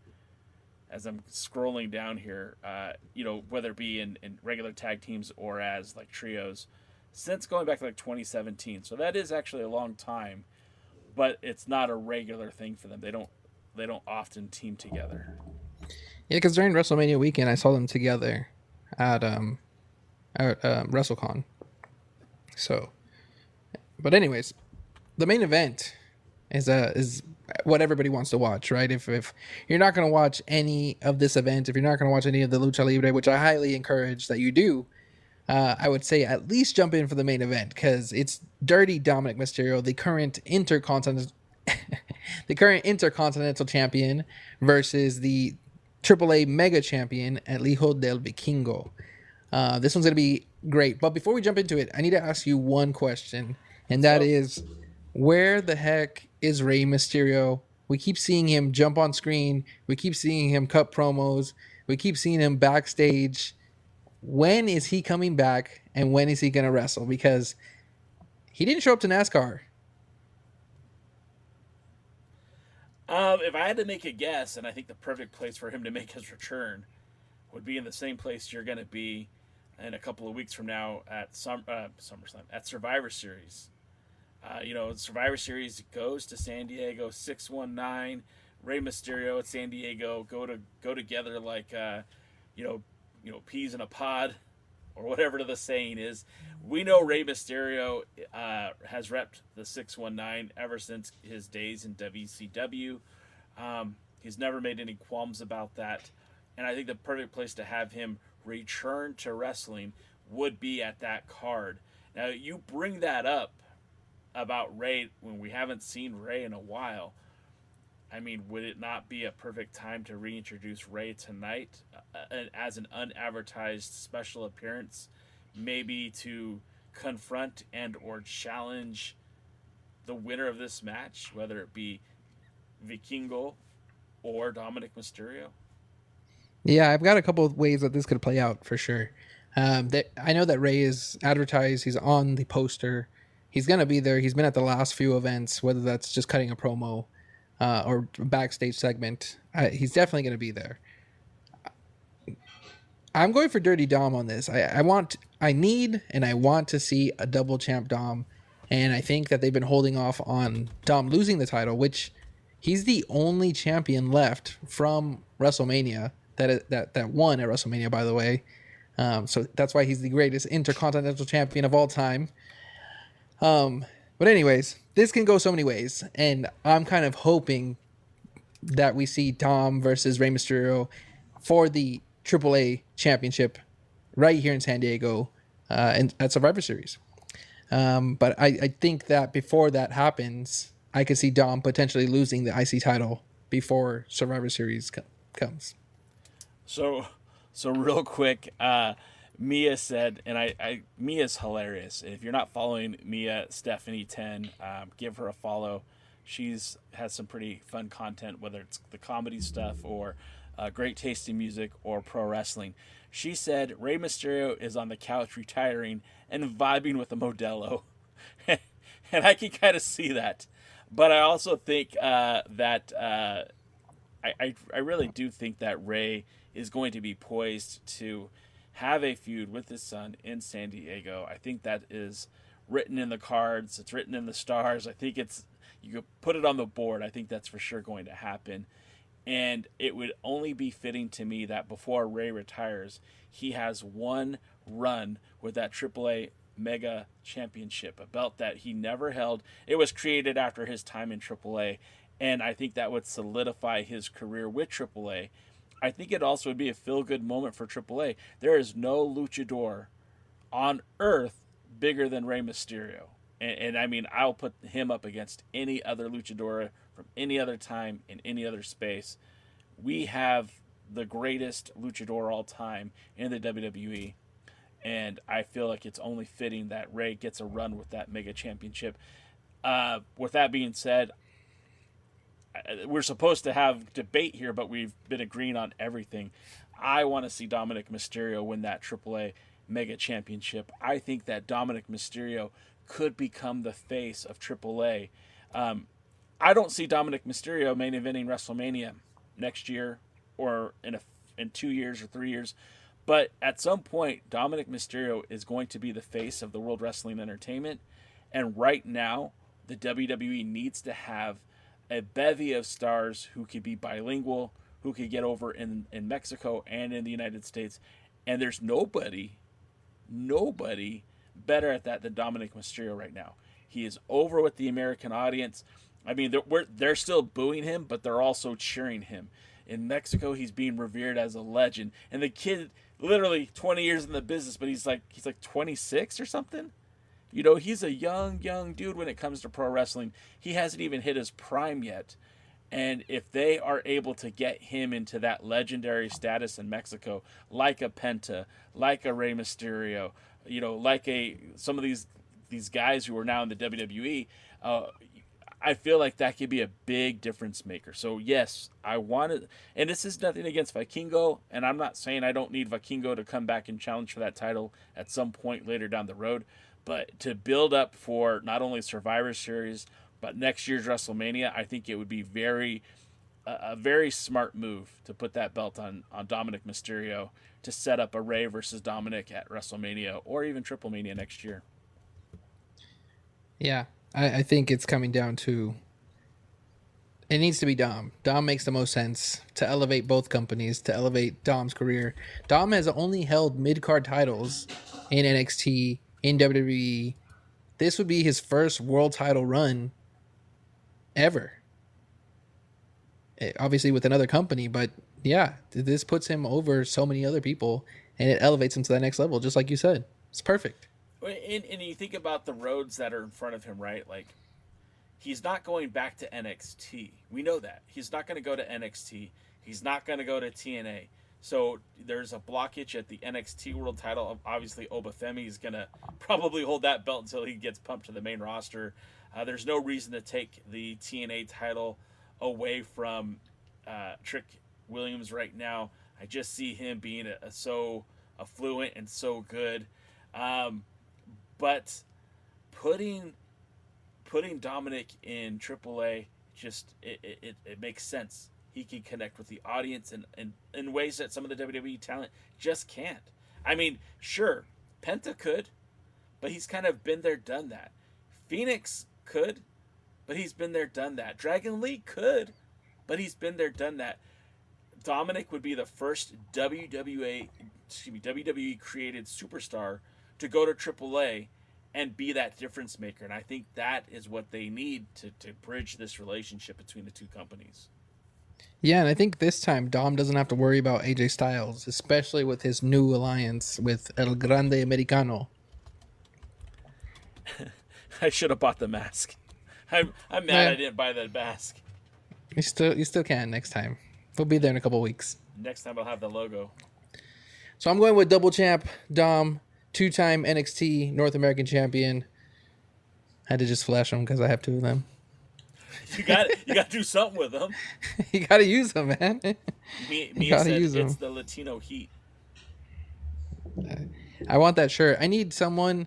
[SPEAKER 1] as I'm scrolling down here, whether it be in regular tag teams or as trios, since going back to 2017. So that is actually a long time, but it's not a regular thing for them. They don't often team together.
[SPEAKER 2] Yeah, because during WrestleMania weekend, I saw them together at WrestleCon. So, but anyways, the main event is what everybody wants to watch, right? If you're not going to watch any of this event, if you're not going to watch any of the Lucha Libre, which I highly encourage that you do, I would say at least jump in for the main event because it's Dirty Dominik Mysterio, the current Intercontinental Champion, versus the AAA Mega Champion at Hijo del Vikingo. This one's going to be great. But before we jump into it, I need to ask you one question. And that is, where the heck is Rey Mysterio? We keep seeing him jump on screen. We keep seeing him cut promos. We keep seeing him backstage. When is he coming back? And when is he going to wrestle? Because he didn't show up to NASCAR.
[SPEAKER 1] If I had to make a guess, and I think the perfect place for him to make his return would be in the same place you're going to be in a couple of weeks from now at SummerSlam, at Survivor Series. Survivor Series goes to San Diego, 619. Rey Mysterio at San Diego go together like peas in a pod, or whatever the saying is. We know Rey Mysterio has repped the 619 ever since his days in WCW. He's never made any qualms about that. And I think the perfect place to have him return to wrestling would be at that card. Now, you bring that up about Rey when we haven't seen Rey in a while. I mean, would it not be a perfect time to reintroduce Rey tonight as an unadvertised special appearance, maybe to confront and or challenge the winner of this match, whether it be Vikingo or Dominik Mysterio?
[SPEAKER 2] Yeah, I've got a couple of ways that this could play out for sure. I know that Rey is advertised. He's on the poster. He's going to be there. He's been at the last few events, whether that's just cutting a promo or a backstage segment. He's definitely going to be there. I'm going for Dirty Dom on this. I want to see a double champ Dom. And I think that they've been holding off on Dom losing the title, which he's the only champion left from WrestleMania that won at WrestleMania, by the way. So that's why he's the greatest intercontinental champion of all time. But anyways, this can go so many ways, and I'm kind of hoping that we see Dom versus Rey Mysterio for the AAA Championship right here in San Diego at Survivor Series. But I think that before that happens, I could see Dom potentially losing the IC title before Survivor Series comes.
[SPEAKER 1] So real quick, Mia said, and Mia's hilarious. If you're not following Mia Stephanie 10, give her a follow. Has some pretty fun content, whether it's the comedy stuff or great taste in music or pro wrestling. She said Rey Mysterio is on the couch retiring and vibing with a Modelo. And I can kind of see that. But I also think that I really do think that Rey is going to be poised to have a feud with his son in San Diego. I think that is written in the cards. It's written in the stars. I think you could put it on the board. I think that's for sure going to happen. And it would only be fitting to me that before Rey retires, he has one run with that AAA Mega Championship, a belt that he never held. It was created after his time in AAA, and I think that would solidify his career with AAA. I think it also would be a feel-good moment for AAA. There is no luchador on earth bigger than Rey Mysterio. And I mean, I'll put him up against any other luchador from any other time in any other space. We have the greatest luchador all time in the WWE. And I feel like it's only fitting that Rey gets a run with that Mega Championship. With that being said, we're supposed to have debate here, but we've been agreeing on everything. I want to see Dominik Mysterio win that AAA Mega Championship. I think that Dominik Mysterio could become the face of AAA. I don't see Dominik Mysterio main eventing WrestleMania next year or in 2 years or 3 years. But at some point, Dominik Mysterio is going to be the face of the World Wrestling Entertainment. And right now, the WWE needs to have a bevy of stars who could be bilingual, who could get over in Mexico and in the United States. And there's nobody better at that than Dominik Mysterio right now. He is over with the American audience. I mean, they're still booing him, but they're also cheering him. In Mexico, he's being revered as a legend. And the kid, literally 20 years in the business, but he's like 26 or something. You know, he's a young dude when it comes to pro wrestling. He hasn't even hit his prime yet. And if they are able to get him into that legendary status in Mexico, like a Penta, like a Rey Mysterio, like some of these guys who are now in the WWE, I feel like that could be a big difference maker. So yes, I wanted, and this is nothing against Vikingo, and I'm not saying I don't need Vikingo to come back and challenge for that title at some point later down the road, but to build up for not only Survivor Series but next year's WrestleMania, I think it would be a very smart move to put that belt on Dominik Mysterio to set up a Rey versus Dominik at WrestleMania or even Triple Mania next year.
[SPEAKER 2] Yeah, I think it's coming down to it needs to be Dom. Dom makes the most sense to elevate both companies, to elevate Dom's career. Dom has only held mid-card titles in NXT, in WWE. This would be his first world title run ever. Obviously with another company, but yeah, this puts him over so many other people and it elevates him to that next level, just like you said. It's perfect.
[SPEAKER 1] And you think about the roads that are in front of him, right? Like, he's not going back to NXT. We know that. He's not going to go to NXT. He's not going to go to TNA. So there's a blockage at the NXT world title. Obviously, Obafemi is going to probably hold that belt until he gets pumped to the main roster. There's no reason to take the TNA title away from Trick Williams right now. I just see him being so affluent and so good. But putting Dominik in AAA it makes sense. He can connect with the audience in ways that some of the WWE talent just can't. I mean, sure, Penta could, but he's kind of been there, done that. Phoenix could, but he's been there, done that. Dragon Lee could, but he's been there, done that. Dominik would be the first WWE created superstar to go to AAA and be that difference maker. And I think that is what they need to bridge this relationship between the two companies.
[SPEAKER 2] Yeah, and I think this time Dom doesn't have to worry about AJ Styles, especially with his new alliance with El Grande Americano.
[SPEAKER 1] I should have bought the mask. I'm mad I didn't buy that mask.
[SPEAKER 2] You still can next time. We'll be there in a couple weeks.
[SPEAKER 1] Next time I'll have the logo.
[SPEAKER 2] So I'm going with double champ Dom, 2-time NXT North American champion. Had to just flash them because I have 2 of them.
[SPEAKER 1] You got to do something with them.
[SPEAKER 2] You got to use them, man.
[SPEAKER 1] Mia said it's the Latino heat.
[SPEAKER 2] I want that shirt. I need someone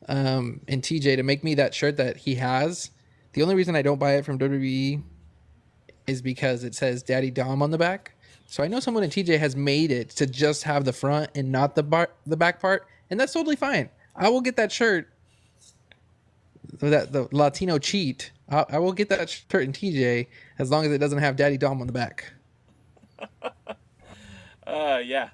[SPEAKER 2] in TJ to make me that shirt that he has. The only reason I don't buy it from WWE is because it says Daddy Dom on the back. So I know someone in TJ has made it to just have the front and not the back part, and that's totally fine. I will get that shirt. The Latino cheat. I will get that shirt in TJ as long as it doesn't have Daddy Dom on the back.
[SPEAKER 1] Yeah.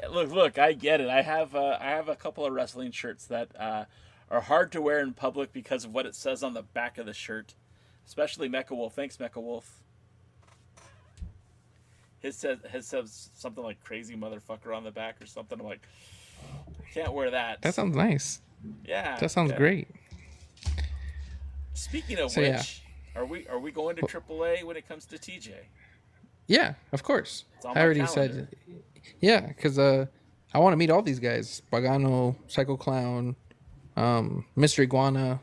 [SPEAKER 1] Look. I get it. I have a couple of wrestling shirts that are hard to wear in public because of what it says on the back of the shirt, especially Mecha Wolf. Thanks, Mecha Wolf. His says something like "crazy motherfucker" on the back or something. I'm like, I can't wear that.
[SPEAKER 2] That sounds nice.
[SPEAKER 1] Yeah.
[SPEAKER 2] That sounds great.
[SPEAKER 1] Speaking of which, are we going to AAA when it comes to TJ?
[SPEAKER 2] Yeah, of course.
[SPEAKER 1] I already said.
[SPEAKER 2] Yeah, because I want to meet all these guys: Pagano, Psycho Clown, Mr. Iguana.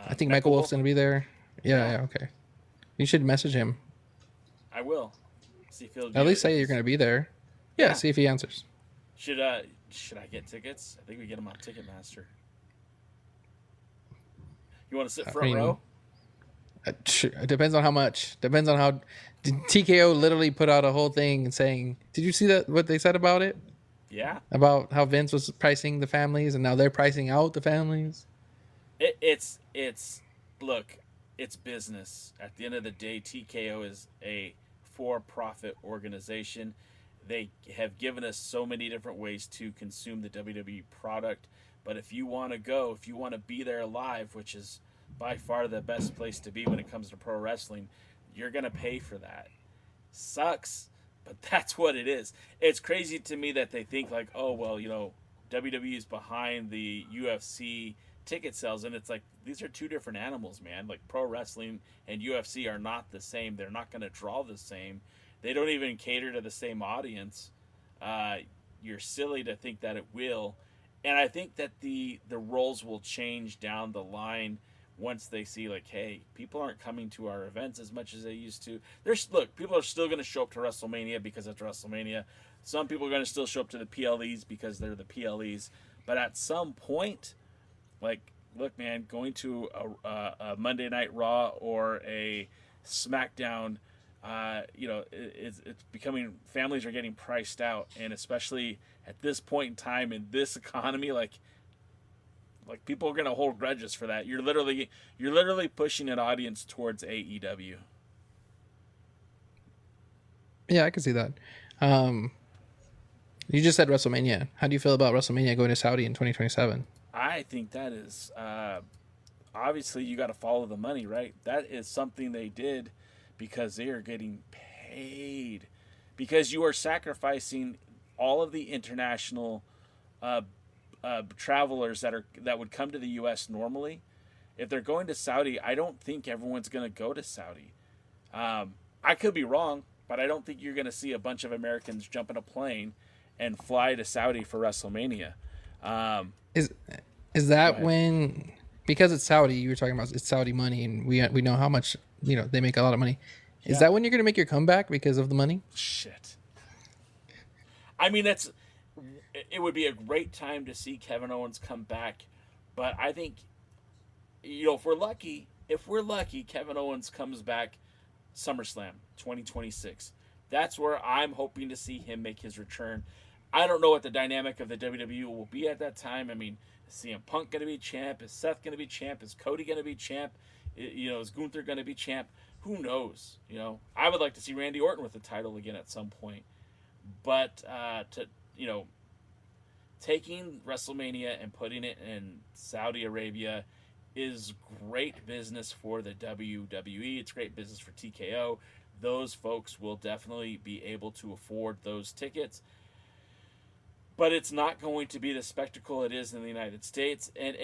[SPEAKER 2] I think Michael Wolf's gonna be there. Yeah. Okay. You should message him.
[SPEAKER 1] I will. See if he'll.
[SPEAKER 2] At least say you're gonna be there. Yeah. See if he answers.
[SPEAKER 1] Should I get tickets? I think we get them on Ticketmaster. You want to sit front row?
[SPEAKER 2] It depends on how much. Depends on how. TKO literally put out a whole thing saying, "Did you see that? What they said about it?
[SPEAKER 1] Yeah.
[SPEAKER 2] About how Vince was pricing the families, and now they're pricing out the families.
[SPEAKER 1] It's look, it's business. At the end of the day, TKO is a for-profit organization. They have given us so many different ways to consume the WWE product. But if you want to go, if you want to be there live, which is by far the best place to be when it comes to pro wrestling, you're going to pay for that. Sucks, but that's what it is. It's crazy to me that they think like, oh, well, WWE is behind the UFC ticket sales, and it's like these are two different animals, man. Like pro wrestling and UFC are not the same. They're not going to draw the same. They don't even cater to the same audience. You're silly to think that it will, and I think that the roles will change down the line once they see like, hey, people aren't coming to our events as much as they used to. People are still going to show up to WrestleMania because it's WrestleMania. Some people are going to still show up to the PLEs because they're the PLEs. But at some point, like, look, man, going to a Monday Night Raw or a SmackDown, it's becoming, families are getting priced out, and especially at this point in time in this economy, like people are gonna hold grudges for that. You're literally pushing an audience towards AEW.
[SPEAKER 2] Yeah, I can see that. You just said WrestleMania. How do you feel about WrestleMania going to Saudi in 2027?
[SPEAKER 1] I think that is obviously you got to follow the money, right? That is something they did because they are getting paid, because you are sacrificing all of the international travelers that would come to the U.S. normally. If they're going to Saudi, I don't think everyone's going to go to Saudi. I could be wrong, but I don't think you're going to see a bunch of Americans jump in a plane and fly to Saudi for WrestleMania.
[SPEAKER 2] Is that when, because it's Saudi, you were talking about it's Saudi money, and we know how much they make a lot of money. Is that when you're going to make your comeback because of the money?
[SPEAKER 1] Shit. I mean, it would be a great time to see Kevin Owens come back, but I think, if we're lucky, Kevin Owens comes back SummerSlam 2026. That's where I'm hoping to see him make his return. I don't know what the dynamic of the WWE will be at that time. I mean, is CM Punk going to be champ? Is Seth going to be champ? Is Cody going to be champ? Is Gunther going to be champ? Who knows? I would like to see Randy Orton with the title again at some point. But taking WrestleMania and putting it in Saudi Arabia is great business for the WWE. It's great business for TKO. Those folks will definitely be able to afford those tickets. But it's not going to be the spectacle it is in the United States. And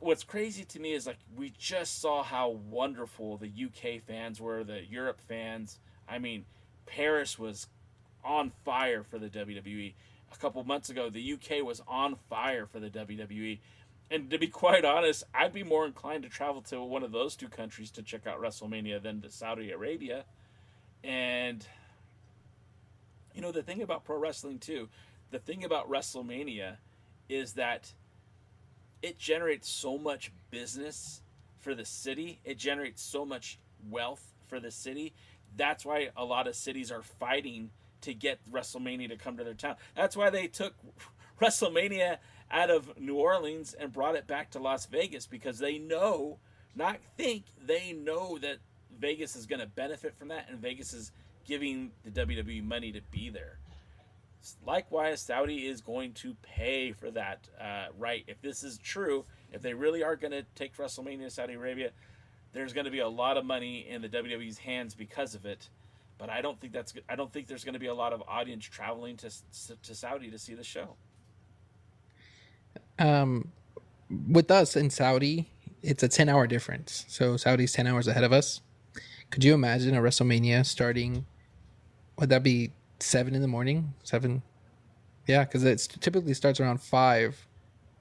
[SPEAKER 1] what's crazy to me is, like, we just saw how wonderful the UK fans were, the Europe fans. I mean, Paris was on fire for the WWE. A couple months ago, the UK was on fire for the WWE. And to be quite honest, I'd be more inclined to travel to one of those two countries to check out WrestleMania than to Saudi Arabia. And, the thing about pro wrestling, too, the thing about WrestleMania is that it generates so much business for the city. It generates so much wealth for the city. That's why a lot of cities are fighting to get WrestleMania to come to their town. That's why they took WrestleMania out of New Orleans and brought it back to Las Vegas, because they know that Vegas is going to benefit from that, and Vegas is giving the WWE money to be there. Likewise, Saudi is going to pay for that, right? If this is true, if they really are going to take WrestleMania to Saudi Arabia, there's going to be a lot of money in the WWE's hands because of it. But I don't think there's going to be a lot of audience traveling to Saudi to see the show.
[SPEAKER 2] With us in Saudi, it's a 10-hour difference. So Saudi's 10 hours ahead of us. Could you imagine a WrestleMania starting? Would that be 7 in the morning? 7? Yeah, because it typically starts around 5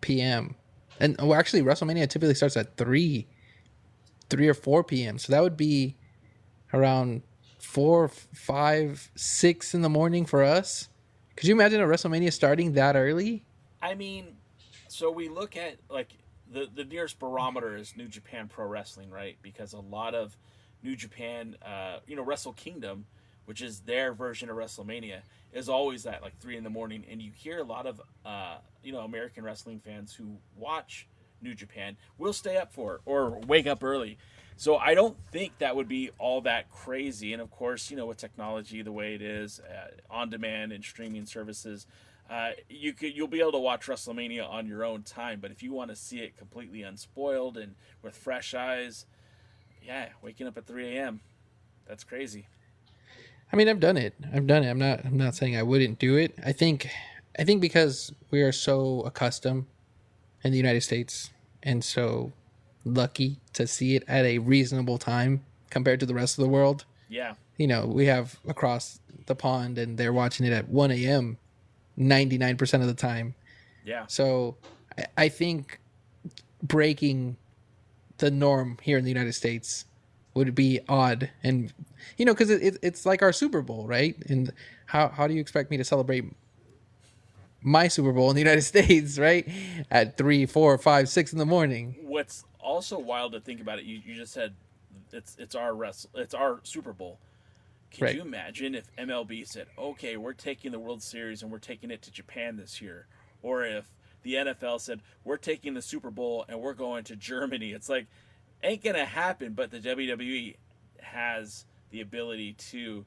[SPEAKER 2] p.m. And actually, WrestleMania typically starts at 3 or 4 p.m. So that would be around 4, 5, 6 in the morning for us. Could you imagine a WrestleMania starting that early?
[SPEAKER 1] I mean, so we look at, like, the nearest barometer is New Japan Pro Wrestling, right? Because a lot of New Japan, Wrestle Kingdom, which is their version of WrestleMania, is always at like 3 in the morning. And you hear a lot of, American wrestling fans who watch New Japan will stay up for it or wake up early. So I don't think that would be all that crazy. And of course, with technology the way it is, on demand and streaming services, you'll be able to watch WrestleMania on your own time. But if you want to see it completely unspoiled and with fresh eyes, waking up at 3 a.m. That's crazy.
[SPEAKER 2] I mean, I've done it. I'm not saying I wouldn't do it. I think because we are so accustomed in the United States and so lucky to see it at a reasonable time compared to the rest of the world.
[SPEAKER 1] Yeah.
[SPEAKER 2] You know, we have across the pond and they're watching it at 1 a.m. 99% of the time.
[SPEAKER 1] Yeah.
[SPEAKER 2] So I think breaking the norm here in the United States would be odd. And, you know, because it's like our Super Bowl, right? And how do you expect me to celebrate my Super Bowl in the United States, right? At 3, 4, 5, 6 in the morning.
[SPEAKER 1] What's also wild to think about it, you just said it's our Super Bowl. Could you imagine if MLB said, okay, we're taking the World Series and we're taking it to Japan this year? Or if the NFL said, we're taking the Super Bowl and we're going to Germany? It's like, ain't going to happen, but the WWE has the ability to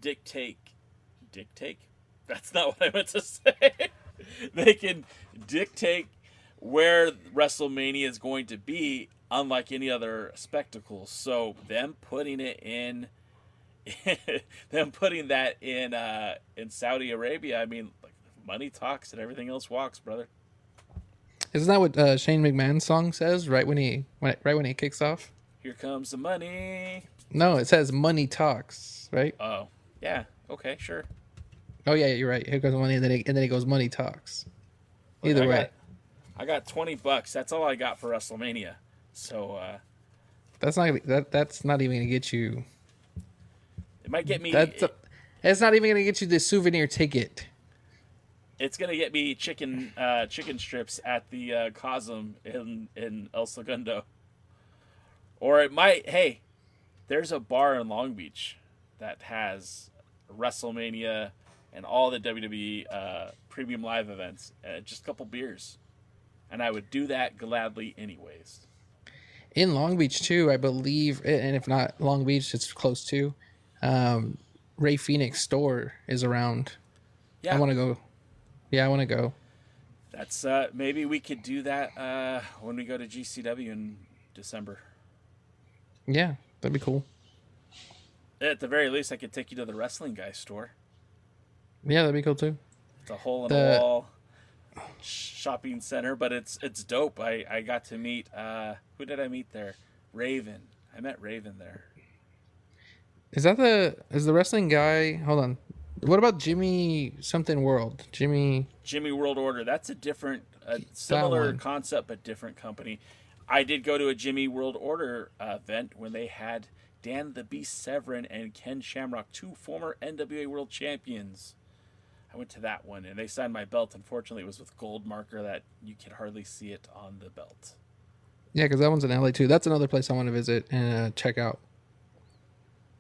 [SPEAKER 1] dictate? That's not what I meant to say. They can dictate where WrestleMania is going to be, unlike any other spectacle. So them putting it in... them putting that in Saudi Arabia, I mean, like, money talks and everything else walks, brother.
[SPEAKER 2] Isn't that what Shane McMahon's song says right when he kicks off?
[SPEAKER 1] Here comes the money.
[SPEAKER 2] No, it says money talks, right?
[SPEAKER 1] Oh, yeah. Okay, sure.
[SPEAKER 2] Oh yeah, you're right. Here comes the money, and then it goes money talks.
[SPEAKER 1] Look,
[SPEAKER 2] Either way,
[SPEAKER 1] I got $20. That's all I got for WrestleMania. So
[SPEAKER 2] that's not even gonna get you.
[SPEAKER 1] It might get me.
[SPEAKER 2] It's not even gonna get you the souvenir ticket.
[SPEAKER 1] It's gonna get me chicken strips at the Cosm in El Segundo. Or it might. Hey, there's a bar in Long Beach that has WrestleMania and all the WWE premium live events. Just a couple beers, and I would do that gladly anyways.
[SPEAKER 2] In Long Beach too, I believe, and if not Long Beach, it's close to. Ray Phoenix store is around.
[SPEAKER 1] Yeah,
[SPEAKER 2] I want to go. Yeah, I want to go.
[SPEAKER 1] That's maybe we could do that when we go to GCW in December.
[SPEAKER 2] Yeah, that'd be cool.
[SPEAKER 1] At the very least, I could take you to the Wrestling Guy store.
[SPEAKER 2] Yeah, that'd be cool too.
[SPEAKER 1] It's a hole in the wall shopping center, but it's dope. I got to meet who did I meet there? Raven. I met Raven there.
[SPEAKER 2] Is the Wrestling Guy? Hold on. What about Jimmy something World? Jimmy
[SPEAKER 1] World Order. That's a similar concept but different company. I did go to a Jimmy World Order event when they had Dan the Beast Severin and Ken Shamrock, 2 former NWA World Champions. I went to that one and they signed my belt. Unfortunately, it was with gold marker that you could hardly see it on the belt.
[SPEAKER 2] Yeah, because that one's in LA too. That's another place I want to visit and check out.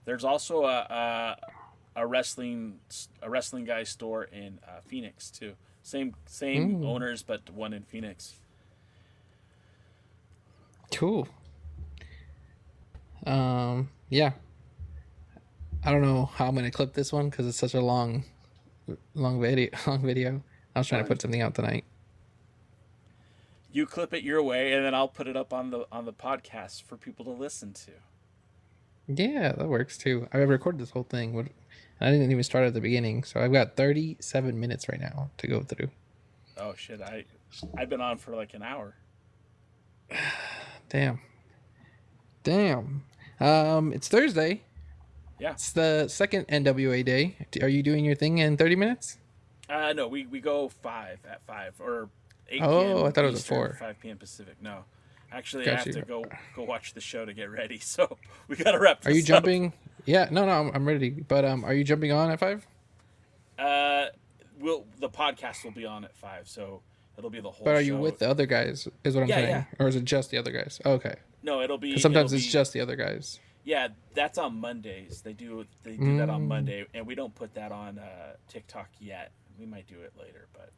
[SPEAKER 1] There's also a wrestling guy store in Phoenix too. Same owners, but one in Phoenix.
[SPEAKER 2] Cool. Yeah. I don't know how I'm gonna clip this one because it's such a long video. I was trying to put something out tonight.
[SPEAKER 1] You clip it your way, and then I'll put it up on the podcast for people to listen to. Yeah,
[SPEAKER 2] that works too. I recorded this whole thing. I didn't even start at the beginning, so I've got 37 minutes right now to go through.
[SPEAKER 1] Oh shit! I've been on for like an hour.
[SPEAKER 2] Damn. It's Thursday.
[SPEAKER 1] Yeah.
[SPEAKER 2] It's the second NWA day. Are you doing your thing in 30 minutes?
[SPEAKER 1] No, we go at 5 or 8 p.m.
[SPEAKER 2] Oh, I thought it was
[SPEAKER 1] Eastern,
[SPEAKER 2] at 4.
[SPEAKER 1] 5 p.m. Pacific. No. Actually, I have to go watch the show to get ready, so we got to wrap this up.
[SPEAKER 2] Are you jumping? Yeah, no, I'm ready. But are you jumping on at 5?
[SPEAKER 1] The podcast will be on at 5, so it'll be the whole show.
[SPEAKER 2] But are you with the other guys, is what I'm saying?
[SPEAKER 1] Yeah.
[SPEAKER 2] Or is it just the other guys? Oh, okay.
[SPEAKER 1] No, it'll be...
[SPEAKER 2] 'Cause sometimes it's just the other guys.
[SPEAKER 1] Yeah, that's on Mondays. They do that on Monday, and we don't put that on TikTok yet. We might do it later, but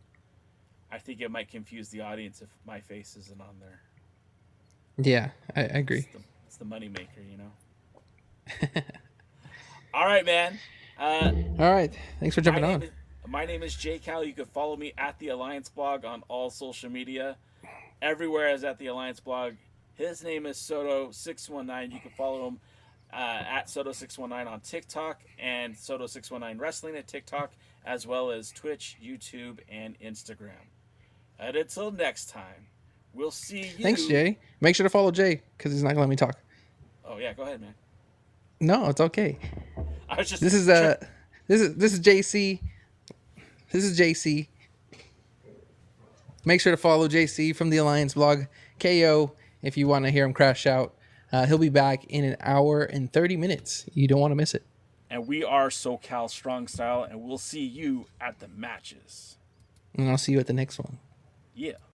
[SPEAKER 1] I think it might confuse the audience if my face isn't on there.
[SPEAKER 2] Yeah, I agree.
[SPEAKER 1] It's the money maker, you know. All right, man.
[SPEAKER 2] All right. Thanks for jumping on.
[SPEAKER 1] My name is Jay Cal. You can follow me at the Alliance Blog on all social media. Everywhere is at the Alliance Blog. His name is Soto619. You can follow him at Soto619 on TikTok and Soto619 Wrestling at TikTok, as well as Twitch, YouTube, and Instagram. And until next time, We'll see you.
[SPEAKER 2] Thanks, Jay. Make sure to follow Jay because he's not gonna let me talk.
[SPEAKER 1] Oh yeah, go ahead, man.
[SPEAKER 2] No, it's okay.
[SPEAKER 1] I was just.
[SPEAKER 2] This is JC. This is JC. Make sure to follow JC from the Alliance blog, KO, if you want to hear him crash out. He'll be back in an hour and 30 minutes. You don't want to miss it.
[SPEAKER 1] And we are Socal Strong Style, and we'll see you at the matches.
[SPEAKER 2] And I'll see you at the next one.
[SPEAKER 1] Yeah.